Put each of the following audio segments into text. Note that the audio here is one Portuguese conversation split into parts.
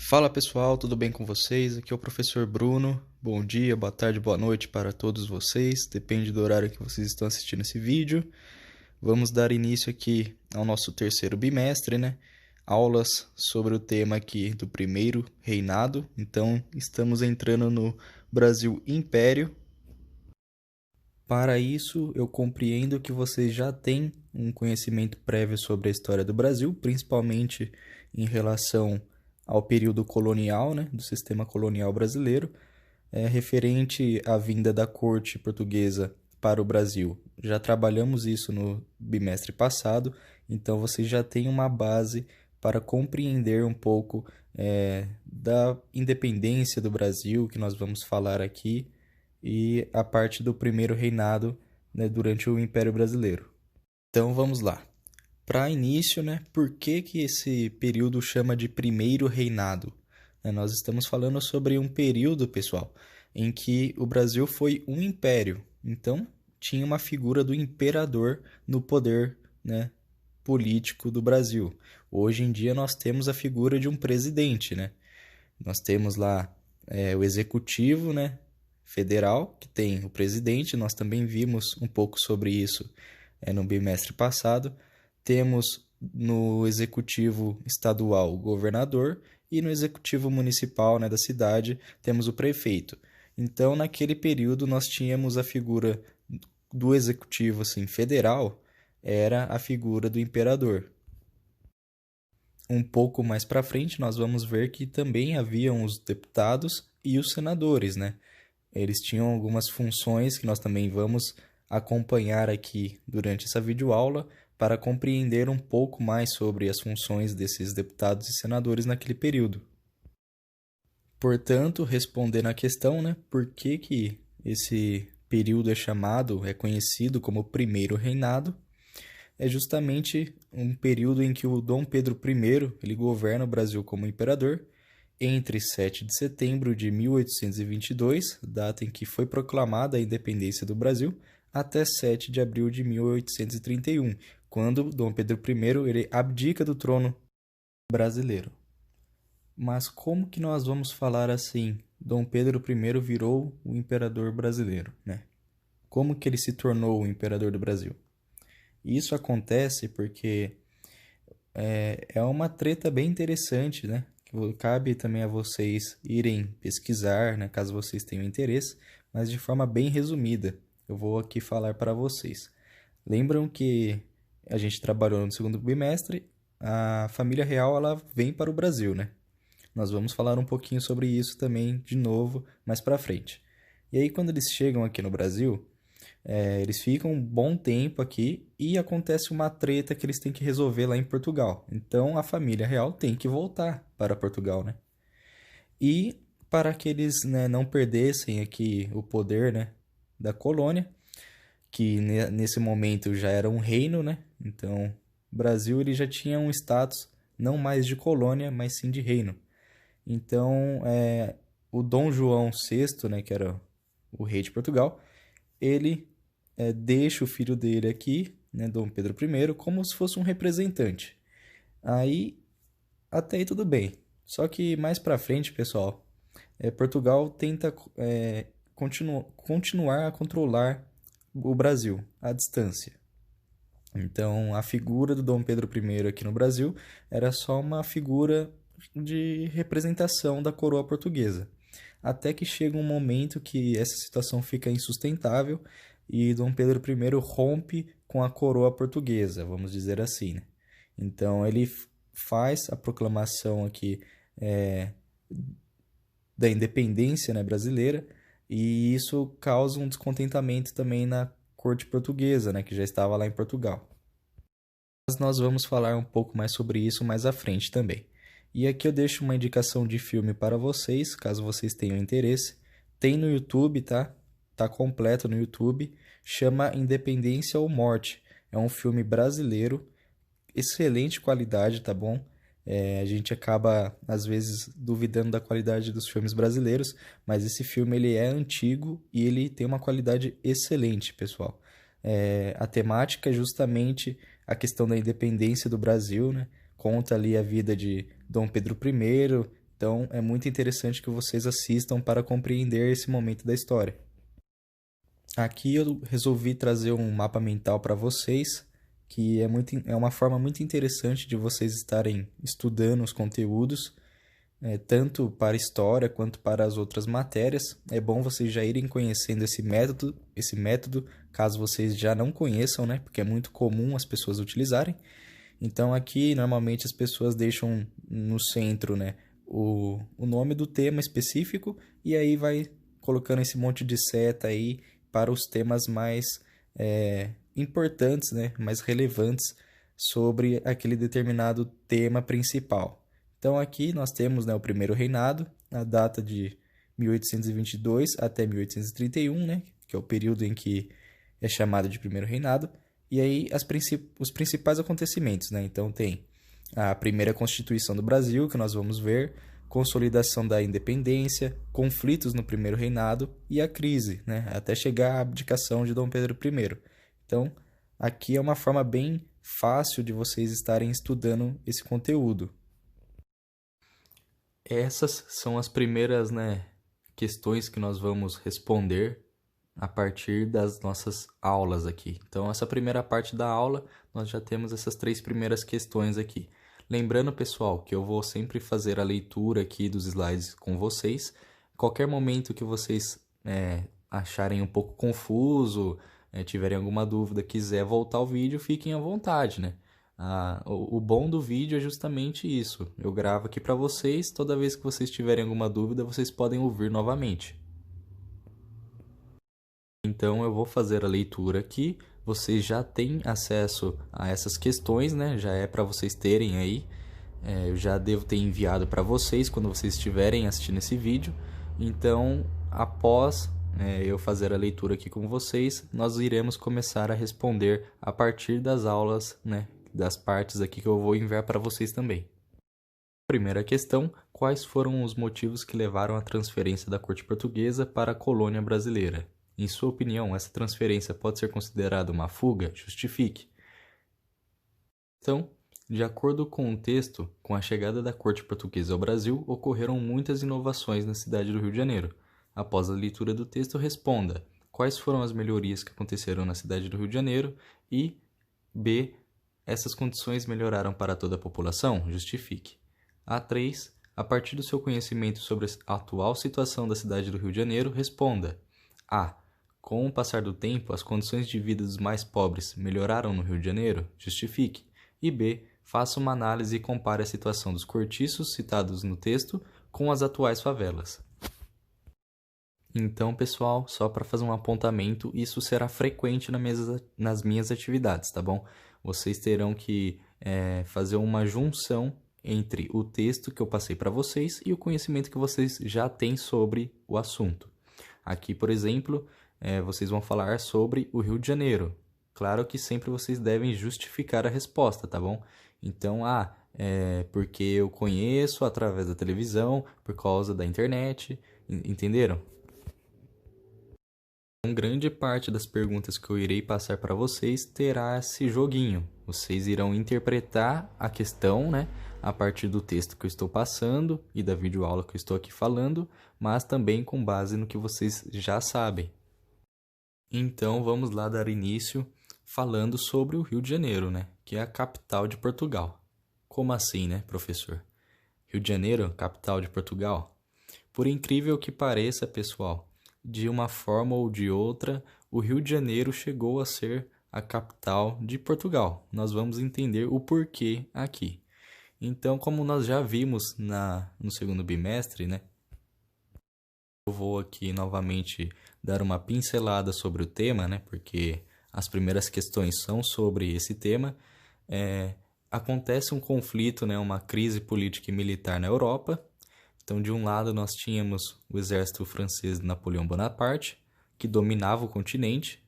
Fala pessoal, tudo bem com vocês? Aqui é o professor Bruno. Bom dia, boa tarde, boa noite para todos vocês. Depende do horário que vocês estão assistindo esse vídeo. Vamos dar início aqui ao nosso terceiro bimestre, né? Aulas sobre o tema aqui do primeiro reinado. Então, estamos entrando no Brasil Império. Para isso, eu compreendo que vocês já têm um conhecimento prévio sobre a história do Brasil, principalmente em relação ao período colonial, né, do sistema colonial brasileiro, referente à vinda da corte portuguesa para o Brasil. Já trabalhamos isso no bimestre passado, então vocês já têm uma base para compreender um pouco da independência do Brasil, que nós vamos falar aqui, e a parte do primeiro reinado, né, durante o Império Brasileiro. Então vamos lá. Para início, né, por que esse período chama de primeiro reinado? Nós estamos falando sobre um período, pessoal, em que o Brasil foi um império. Então tinha uma figura do imperador no poder, né, político do Brasil. Hoje em dia nós temos a figura de um presidente, né? Nós temos lá o executivo, né, federal, que tem o presidente. Nós também vimos um pouco sobre isso no bimestre passado. Temos no executivo estadual o governador e no executivo municipal, né, da cidade temos o prefeito. Então, naquele período, nós tínhamos a figura do executivo assim, federal, era a figura do imperador. Um pouco mais para frente, nós vamos ver que também haviam os deputados e os senadores, né? Eles tinham algumas funções que nós também vamos acompanhar aqui durante essa videoaula para compreender um pouco mais sobre as funções desses deputados e senadores naquele período. Portanto, respondendo à questão, né, por que esse período é conhecido como Primeiro Reinado, é justamente um período em que o Dom Pedro I ele governa o Brasil como imperador entre 7 de setembro de 1822, data em que foi proclamada a independência do Brasil, até 7 de abril de 1831, quando Dom Pedro I ele abdica do trono brasileiro. Mas como que nós vamos falar assim, Dom Pedro I virou o imperador brasileiro, né? Como que ele se tornou o imperador do Brasil? Isso acontece porque é uma treta bem interessante, né? Que cabe também a vocês irem pesquisar, né? Caso vocês tenham interesse, mas de forma bem resumida. Eu vou aqui falar para vocês. Lembram que a gente trabalhou no segundo bimestre, a família real ela vem para o Brasil, né? Nós vamos falar um pouquinho sobre isso também de novo mais para frente. E aí quando eles chegam aqui no Brasil, eles ficam um bom tempo aqui e acontece uma treta que eles têm que resolver lá em Portugal. Então a família real tem que voltar para Portugal, né? E para que eles, né, não perdessem aqui o poder, né, da colônia, que nesse momento já era um reino, né? Então o Brasil ele já tinha um status não mais de colônia, mas sim de reino. Então o Dom João VI, né, que era o rei de Portugal, ele deixa o filho dele aqui, né, Dom Pedro I, como se fosse um representante. Aí, até aí tudo bem. Só que mais para frente, pessoal, Portugal tenta continuar a controlar o Brasil à distância. Então, a figura do Dom Pedro I aqui no Brasil era só uma figura de representação da coroa portuguesa. Até que chega um momento que essa situação fica insustentável e Dom Pedro I rompe com a coroa portuguesa, vamos dizer assim, né? Então ele faz a proclamação aqui da independência, né, brasileira, e isso causa um descontentamento também na corte portuguesa, né, que já estava lá em Portugal. Mas nós vamos falar um pouco mais sobre isso mais à frente também. E aqui eu deixo uma indicação de filme para vocês, caso vocês tenham interesse. Tem no YouTube, tá? Tá completo no YouTube. Chama Independência ou Morte. É um filme brasileiro, excelente qualidade, tá bom? A gente acaba, às vezes, duvidando da qualidade dos filmes brasileiros, mas esse filme ele é antigo e ele tem uma qualidade excelente, pessoal. A temática é justamente a questão da independência do Brasil, né? Conta ali a vida de Dom Pedro I, então é muito interessante que vocês assistam para compreender esse momento da história. Aqui eu resolvi trazer um mapa mental para vocês, que é uma forma muito interessante de vocês estarem estudando os conteúdos, tanto para história quanto para as outras matérias. É bom vocês já irem conhecendo esse método, caso vocês já não conheçam, né? Porque é muito comum as pessoas utilizarem. Então aqui normalmente as pessoas deixam no centro, né, o nome do tema específico e aí vai colocando esse monte de seta aí para os temas mais importantes, né, mais relevantes sobre aquele determinado tema principal. Então aqui nós temos, né, o primeiro reinado, a data de 1822 até 1831, né, que é o período em que é chamado de primeiro reinado. E aí os principais acontecimentos, né? Então tem a primeira Constituição do Brasil, que nós vamos ver, consolidação da independência, conflitos no primeiro reinado e a crise, né? Até chegar à abdicação de Dom Pedro I. Então, aqui é uma forma bem fácil de vocês estarem estudando esse conteúdo. Essas são as primeiras, né, questões que nós vamos responder a partir das nossas aulas aqui. Então, essa primeira parte da aula, nós já temos essas 3 primeiras questões aqui. Lembrando, pessoal, que eu vou sempre fazer a leitura aqui dos slides com vocês. Qualquer momento que vocês acharem um pouco confuso, tiverem alguma dúvida, quiser voltar ao vídeo, fiquem à vontade, né? O bom do vídeo é justamente isso. Eu gravo aqui para vocês, toda vez que vocês tiverem alguma dúvida, vocês podem ouvir novamente. Então eu vou fazer a leitura aqui, vocês já têm acesso a essas questões, né? Já é para vocês terem aí, eu já devo ter enviado para vocês quando vocês estiverem assistindo esse vídeo. Então, após eu fazer a leitura aqui com vocês, nós iremos começar a responder a partir das aulas, né? Das partes aqui que eu vou enviar para vocês também. Primeira questão: quais foram os motivos que levaram à transferência da corte portuguesa para a colônia brasileira? Em sua opinião, essa transferência pode ser considerada uma fuga? Justifique. Então, de acordo com o texto, com a chegada da corte portuguesa ao Brasil, ocorreram muitas inovações na cidade do Rio de Janeiro. Após a leitura do texto, responda: quais foram as melhorias que aconteceram na cidade do Rio de Janeiro? E B. Essas condições melhoraram para toda a população? Justifique. A3. A partir do seu conhecimento sobre a atual situação da cidade do Rio de Janeiro, responda: A. Com o passar do tempo, as condições de vida dos mais pobres melhoraram no Rio de Janeiro? Justifique. E B. Faça uma análise e compare a situação dos cortiços citados no texto com as atuais favelas. Então, pessoal, só para fazer um apontamento, isso será frequente nas minhas atividades, tá bom? Vocês terão que fazer uma junção entre o texto que eu passei para vocês e o conhecimento que vocês já têm sobre o assunto. Aqui, por exemplo, vocês vão falar sobre o Rio de Janeiro. Claro que sempre vocês devem justificar a resposta, tá bom? Então, porque eu conheço através da televisão, por causa da internet, entenderam? Então, grande parte das perguntas que eu irei passar para vocês terá esse joguinho. Vocês irão interpretar a questão, né, a partir do texto que eu estou passando e da videoaula que eu estou aqui falando, mas também com base no que vocês já sabem. Então, vamos lá dar início falando sobre o Rio de Janeiro, né, que é a capital de Portugal. Como assim, né, professor? Rio de Janeiro, capital de Portugal? Por incrível que pareça, pessoal, de uma forma ou de outra, o Rio de Janeiro chegou a ser a capital de Portugal. Nós vamos entender o porquê aqui. Então, como nós já vimos no segundo bimestre, né? Eu vou aqui novamente dar uma pincelada sobre o tema, né? Porque as primeiras questões são sobre esse tema. Acontece um conflito, né? Uma crise política e militar na Europa. Então, de um lado, nós tínhamos o exército francês de Napoleão Bonaparte, que dominava o continente.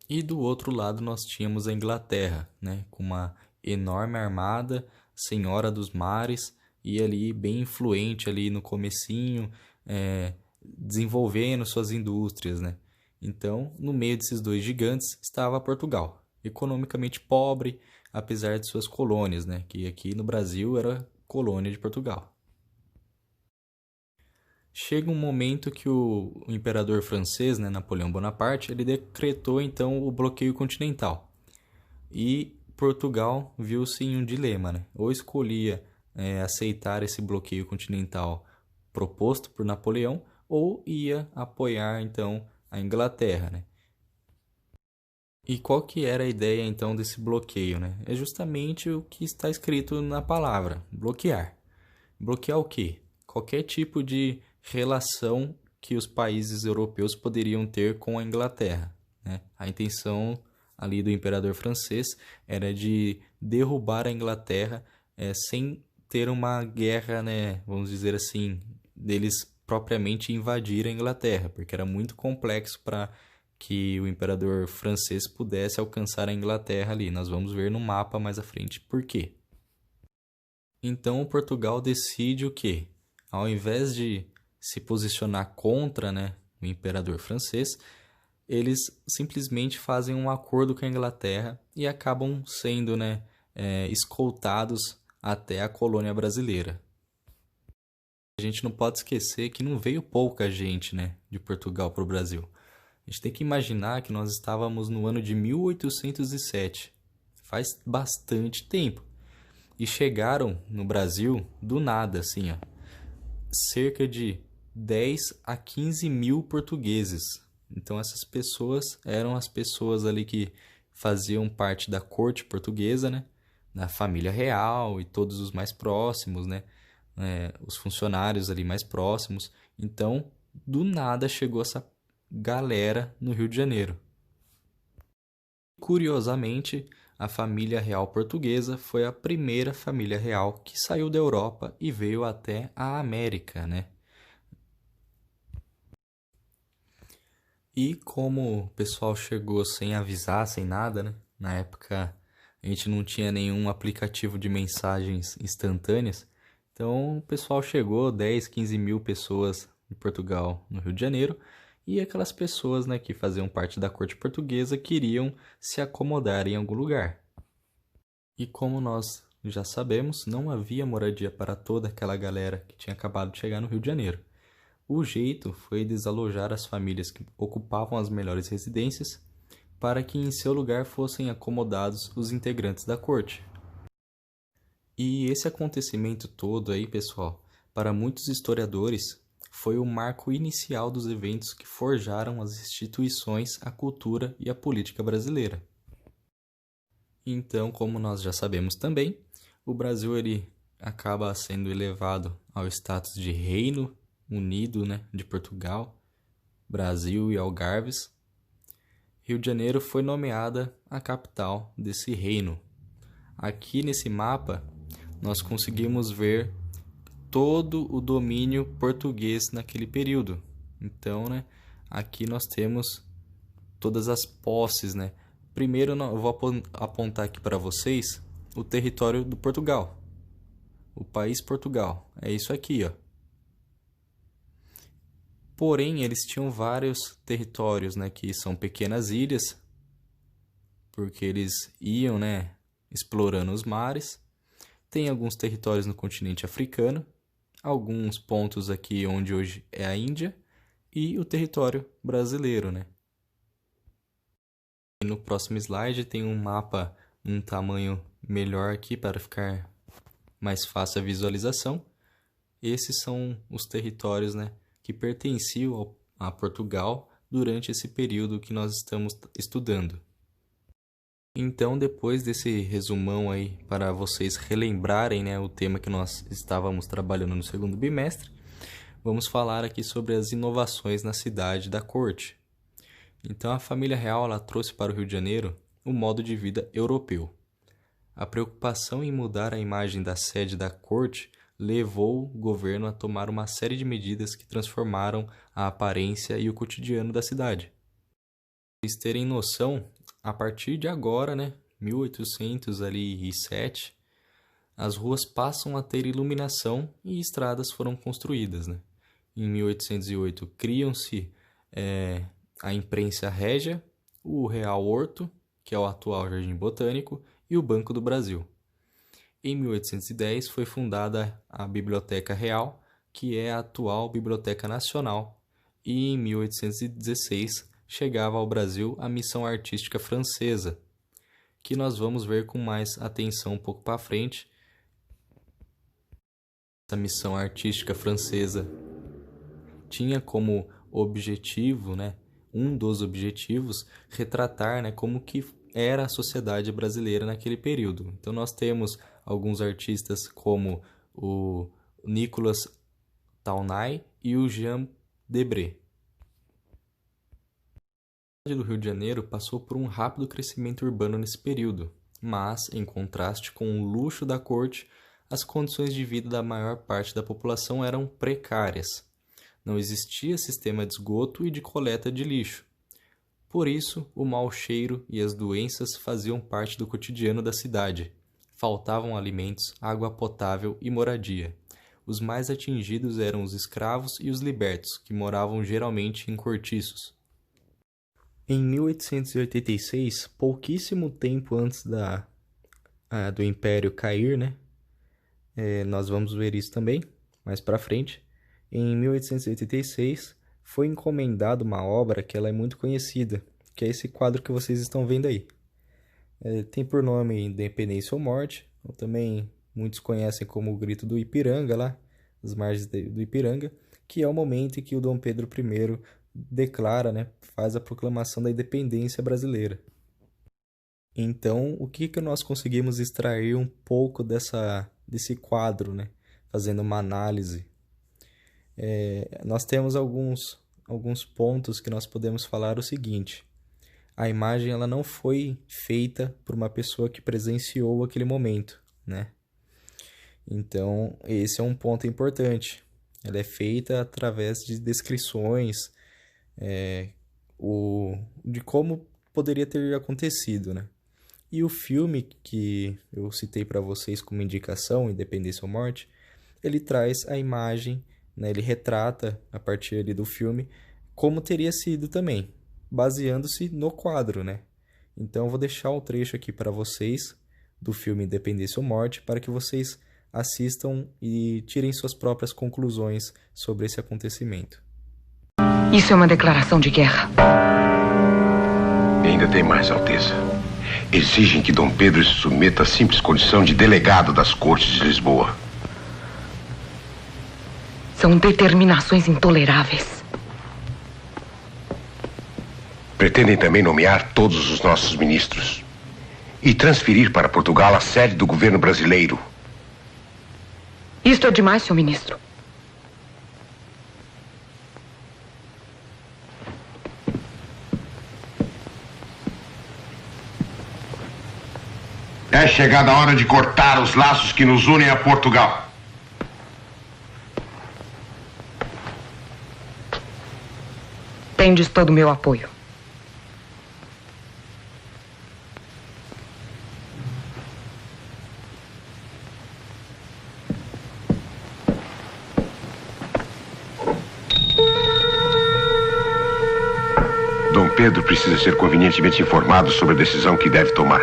E do outro lado, nós tínhamos a Inglaterra, né, com uma enorme armada, senhora dos mares, e ali bem influente ali no comecinho, desenvolvendo suas indústrias, né? Então, no meio desses dois gigantes estava Portugal, economicamente pobre, apesar de suas colônias, né? Que aqui no Brasil era colônia de Portugal. Chega um momento que o imperador francês, né, Napoleão Bonaparte, ele decretou então o bloqueio continental. E Portugal viu-se em um dilema, né? Ou escolhia aceitar esse bloqueio continental proposto por Napoleão, ou ia apoiar então a Inglaterra, né? E qual que era a ideia então desse bloqueio, né? É justamente o que está escrito na palavra, bloquear. Bloquear o quê? Qualquer tipo de relação que os países europeus poderiam ter com a Inglaterra, né? A intenção ali do imperador francês era de derrubar a Inglaterra sem ter uma guerra, né? Vamos dizer assim, deles propriamente invadir a Inglaterra, porque era muito complexo para que o imperador francês pudesse alcançar a Inglaterra ali. Nós vamos ver no mapa mais à frente por quê. Então Portugal decide o quê? Ao invés de se posicionar contra, né, o imperador francês, eles simplesmente fazem um acordo com a Inglaterra e acabam sendo, né, escoltados até a colônia brasileira. A gente não pode esquecer que não veio pouca gente, né, de Portugal para o Brasil. A gente tem que imaginar que nós estávamos no ano de 1807. Faz bastante tempo. E chegaram no Brasil do nada, assim, ó, cerca de 10 a 15 mil portugueses. Então essas pessoas eram as pessoas ali que faziam parte da corte portuguesa, né? Da família real e todos os mais próximos, né? Os funcionários ali mais próximos. Então, do nada chegou essa galera no Rio de Janeiro. Curiosamente, a família real portuguesa foi a primeira família real que saiu da Europa e veio até a América, né? E como o pessoal chegou sem avisar, sem nada, né? Na época a gente não tinha nenhum aplicativo de mensagens instantâneas. Então o pessoal chegou, 10, 15 mil pessoas de Portugal no Rio de Janeiro. E aquelas pessoas, né, que faziam parte da corte portuguesa queriam se acomodar em algum lugar. E como nós já sabemos, não havia moradia para toda aquela galera que tinha acabado de chegar no Rio de Janeiro. O jeito foi desalojar as famílias que ocupavam as melhores residências para que em seu lugar fossem acomodados os integrantes da corte. E esse acontecimento todo aí, pessoal, para muitos historiadores, foi o marco inicial dos eventos que forjaram as instituições, a cultura e a política brasileira. Então, como nós já sabemos também, o Brasil ele acaba sendo elevado ao status de Reino Unido, né, de Portugal, Brasil e Algarves. Rio de Janeiro foi nomeada a capital desse reino. Aqui nesse mapa, nós conseguimos ver todo o domínio português naquele período. Então, né, aqui nós temos todas as posses, né? Primeiro eu vou apontar aqui para vocês o território do Portugal. O país Portugal. É isso aqui, ó. Porém, eles tinham vários territórios, né, que são pequenas ilhas, porque eles iam, né, explorando os mares. Tem alguns territórios no continente africano, alguns pontos aqui onde hoje é a Índia e o território brasileiro, né? E no próximo slide tem um mapa um tamanho melhor aqui para ficar mais fácil a visualização. Esses são os territórios, né, que pertenciam a Portugal durante esse período que nós estamos estudando. Então, depois desse resumão aí para vocês relembrarem, né, o tema que nós estávamos trabalhando no segundo bimestre, vamos falar aqui sobre as inovações na cidade da corte. Então, a família real ela trouxe para o Rio de Janeiro o modo de vida europeu. A preocupação em mudar a imagem da sede da corte levou o governo a tomar uma série de medidas que transformaram a aparência e o cotidiano da cidade. Para vocês terem noção, a partir de agora, né, 1807, as ruas passam a ter iluminação e estradas foram construídas, né? Em 1808 criam-se a Imprensa Régia, o Real Horto, que é o atual Jardim Botânico, e o Banco do Brasil. Em 1810 foi fundada a Biblioteca Real, que é a atual Biblioteca Nacional, e em 1816 chegava ao Brasil a Missão Artística Francesa, que nós vamos ver com mais atenção um pouco para frente. Essa missão artística francesa tinha como objetivo, um dos objetivos, retratar como que era a sociedade brasileira naquele período. Então nós temos alguns artistas como o Nicolas Taunay e o Jean Debré. A cidade do Rio de Janeiro passou por um rápido crescimento urbano nesse período, mas, em contraste com o luxo da corte, as condições de vida da maior parte da população eram precárias. Não existia sistema de esgoto e de coleta de lixo. Por isso, o mau cheiro e as doenças faziam parte do cotidiano da cidade. Faltavam alimentos, água potável e moradia. Os mais atingidos eram os escravos e os libertos, que moravam geralmente em cortiços. Em 1886, pouquíssimo tempo antes do Império cair, nós vamos ver isso também mais para frente. Em 1886 foi encomendada uma obra que ela é muito conhecida, que é esse quadro que vocês estão vendo aí. Tem por nome Independência ou Morte, ou também muitos conhecem como o Grito do Ipiranga, lá as margens do Ipiranga, que é o momento em que o Dom Pedro I declara, faz a proclamação da independência brasileira. Então, o que nós conseguimos extrair um pouco desse quadro, fazendo uma análise? Nós temos alguns pontos que nós podemos falar o seguinte: a imagem ela não foi feita por uma pessoa que presenciou aquele momento, Então, esse é um ponto importante. Ela é feita através de descrições de como poderia ter acontecido, E o filme que eu citei para vocês como indicação, Independência ou Morte, ele traz a imagem, ele retrata, a partir ali do filme, como teria sido também, baseando-se no quadro, Então eu vou deixar um trecho aqui para vocês do filme Independência ou Morte, para que vocês assistam e tirem suas próprias conclusões sobre esse acontecimento. Isso é uma declaração de guerra. E ainda tem mais, Alteza. Exigem que Dom Pedro se submeta à simples condição de delegado das cortes de Lisboa. São determinações intoleráveis. Pretendem também nomear todos os nossos ministros e transferir para Portugal a sede do governo brasileiro. Isto é demais, senhor ministro. É chegada a hora de cortar os laços que nos unem a Portugal. Tendes todo o meu apoio. Dom Pedro precisa ser convenientemente informado sobre a decisão que deve tomar.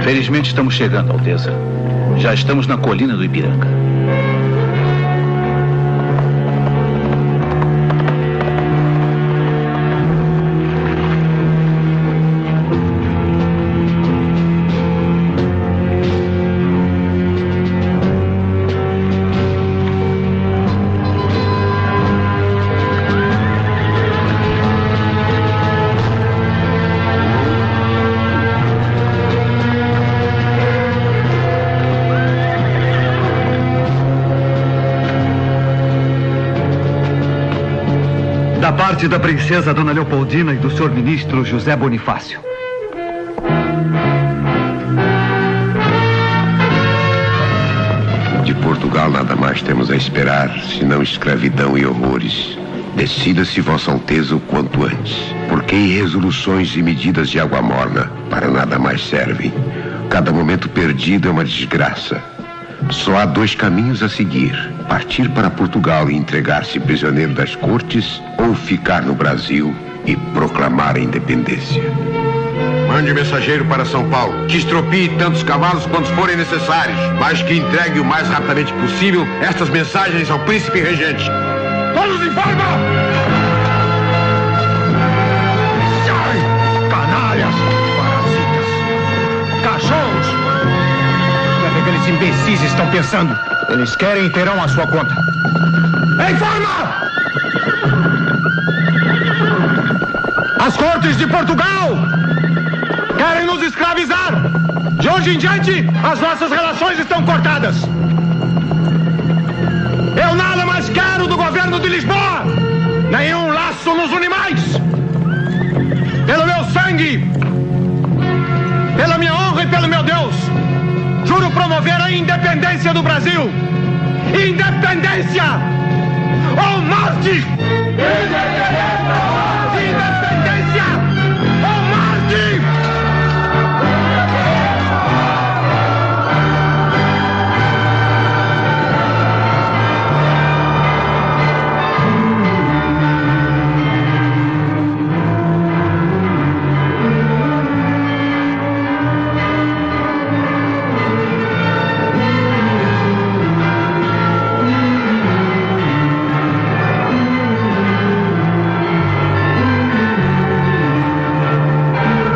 Felizmente estamos chegando, Alteza. Já estamos na colina do Ipiranga. Da parte da princesa Dona Leopoldina e do senhor ministro José Bonifácio. De Portugal nada mais temos a esperar, senão escravidão e horrores. Decida-se, Vossa Alteza, o quanto antes. Porque resoluções e medidas de água morna para nada mais servem. Cada momento perdido é uma desgraça. Só há 2 caminhos a seguir: partir para Portugal e entregar-se prisioneiro das cortes, ou ficar no Brasil e proclamar a independência. Mande mensageiro para São Paulo, que estropie tantos cavalos quantos forem necessários, mas que entregue o mais rapidamente possível estas mensagens ao príncipe regente. Todos em forma! Sai, canalhas, parasitas, cachorros! O que aqueles imbecis estão pensando? Eles querem e terão a sua conta. Em forma! As cortes de Portugal querem nos escravizar. De hoje em diante, as nossas relações estão cortadas. Eu nada mais quero do governo de Lisboa. Nenhum laço nos une mais. Pelo meu sangue, pela minha honra e pelo meu Deus, juro promover a independência do Brasil. Independência ou morte!